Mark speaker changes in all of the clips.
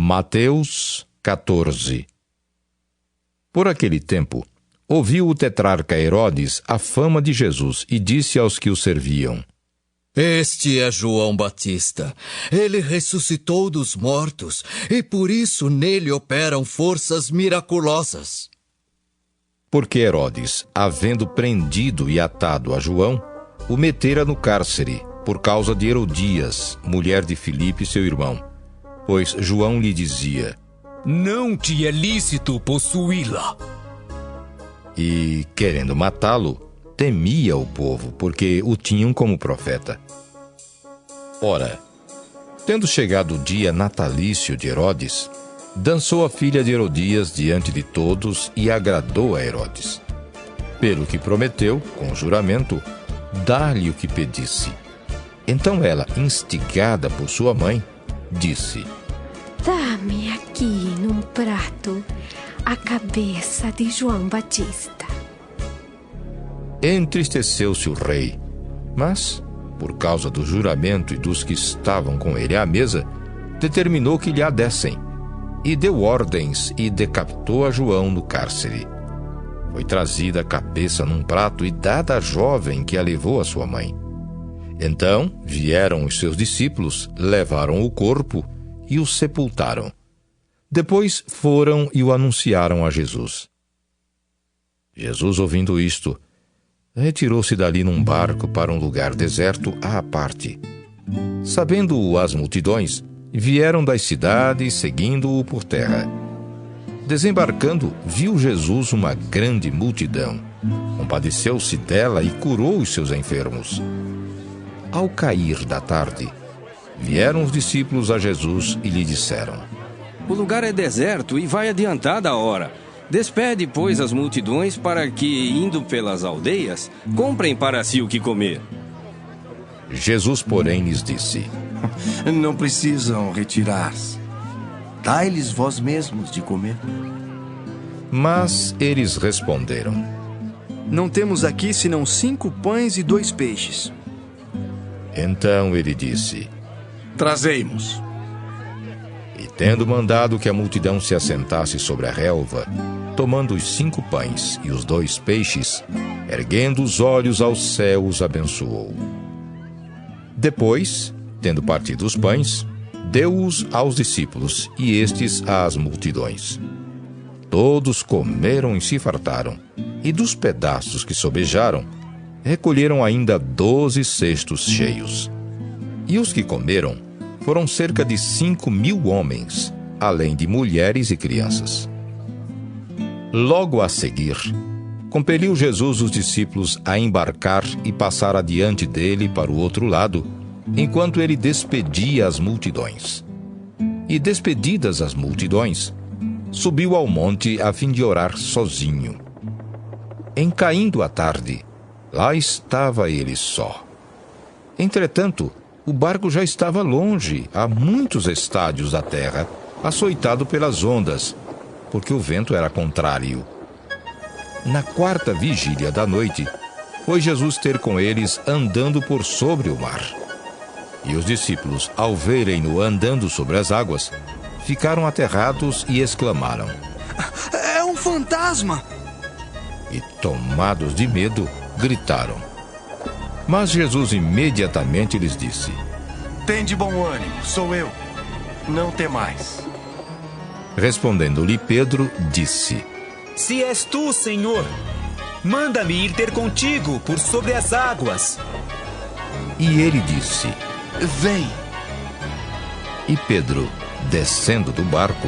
Speaker 1: Mateus 14. Por aquele tempo, ouviu o tetrarca Herodes a fama de Jesus e disse aos que o serviam:
Speaker 2: Este é João Batista. Ele ressuscitou dos mortos e por isso nele operam forças miraculosas.
Speaker 1: Porque Herodes, havendo prendido e atado a João, o metera no cárcere, por causa de Herodias, mulher de Filipe, seu irmão. Pois João lhe dizia:
Speaker 3: Não te é lícito possuí-la.
Speaker 1: E, querendo matá-lo, temia o povo, porque o tinham como profeta. Ora, tendo chegado o dia natalício de Herodes, dançou a filha de Herodias diante de todos e agradou a Herodes. Pelo que prometeu, com juramento, dar-lhe o que pedisse. Então ela, instigada por sua mãe, disse:
Speaker 4: Dá-me aqui num prato a cabeça de João Batista.
Speaker 1: Entristeceu-se o rei, mas, por causa do juramento e dos que estavam com ele à mesa, determinou que lhe a dessem, e deu ordens e decapitou a João no cárcere. Foi trazida a cabeça num prato e dada à jovem que a levou à sua mãe. Então vieram os seus discípulos, levaram o corpo e o sepultaram. Depois foram e o anunciaram a Jesus. Jesus, ouvindo isto, retirou-se dali num barco para um lugar deserto à parte. Sabendo-o as multidões, vieram das cidades seguindo-o por terra. Desembarcando, viu Jesus uma grande multidão. Compadeceu-se dela e curou os seus enfermos. Ao cair da tarde, vieram os discípulos a Jesus e lhe disseram:
Speaker 5: O lugar é deserto e vai adiantada a hora. Despede, pois, as multidões para que, indo pelas aldeias, comprem para si o que comer.
Speaker 1: Jesus, porém, lhes disse:
Speaker 6: Não precisam retirar-se. Dai-lhes vós mesmos de comer.
Speaker 1: Mas eles responderam:
Speaker 7: Não temos aqui senão 5 pães e 2 peixes.
Speaker 1: Então ele disse:
Speaker 6: Trazei-mos.
Speaker 1: E tendo mandado que a multidão se assentasse sobre a relva, tomando os 5 pães e os 2 peixes, erguendo os olhos aos céus, os abençoou. Depois, tendo partido os pães, deu-os aos discípulos e estes às multidões. Todos comeram e se fartaram, e dos pedaços que sobejaram, recolheram ainda 12 cestos cheios. E os que comeram foram cerca de 5.000 homens, além de mulheres e crianças. Logo a seguir, compeliu Jesus os discípulos a embarcar e passar adiante dele para o outro lado, enquanto ele despedia as multidões. E despedidas as multidões, subiu ao monte a fim de orar sozinho. Em caindo a tarde, lá estava ele só. Entretanto, o barco já estava longe, a muitos estádios da terra, açoitado pelas ondas, porque o vento era contrário. Na 4ª vigília da noite, foi Jesus ter com eles andando por sobre o mar. E os discípulos, ao verem-no andando sobre as águas, ficaram aterrados e exclamaram:
Speaker 7: É um fantasma!
Speaker 1: E, tomados de medo, gritaram. Mas Jesus imediatamente lhes disse:
Speaker 6: Tende bom ânimo, sou eu. Não temais.
Speaker 1: Respondendo-lhe Pedro, disse:
Speaker 3: Se és tu, Senhor, manda-me ir ter contigo por sobre as águas.
Speaker 1: E ele disse:
Speaker 6: Vem.
Speaker 1: E Pedro, descendo do barco,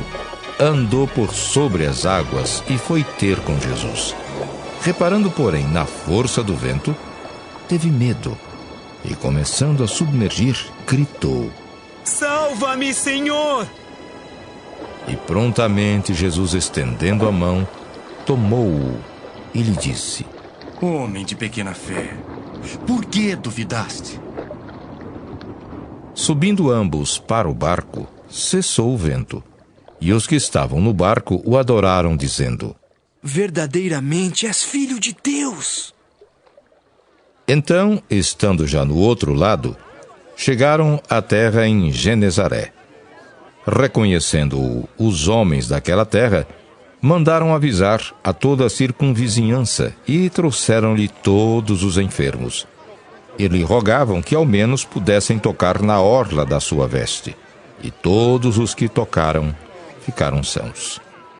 Speaker 1: andou por sobre as águas e foi ter com Jesus. Reparando, porém, na força do vento, teve medo e, começando a submergir, gritou:
Speaker 3: Salva-me, Senhor!
Speaker 1: E prontamente Jesus, estendendo a mão, tomou-o e lhe disse:
Speaker 6: Homem de pequena fé, por que duvidaste?
Speaker 1: Subindo ambos para o barco, cessou o vento. E os que estavam no barco o adoraram, dizendo:
Speaker 7: Verdadeiramente és filho de Deus!
Speaker 1: Então, estando já no outro lado, chegaram à terra em Genezaré. Reconhecendo-o os homens daquela terra, mandaram avisar a toda a circunvizinhança e trouxeram-lhe todos os enfermos. E lhe rogavam que ao menos pudessem tocar na orla da sua veste. E todos os que tocaram ficaram sãos.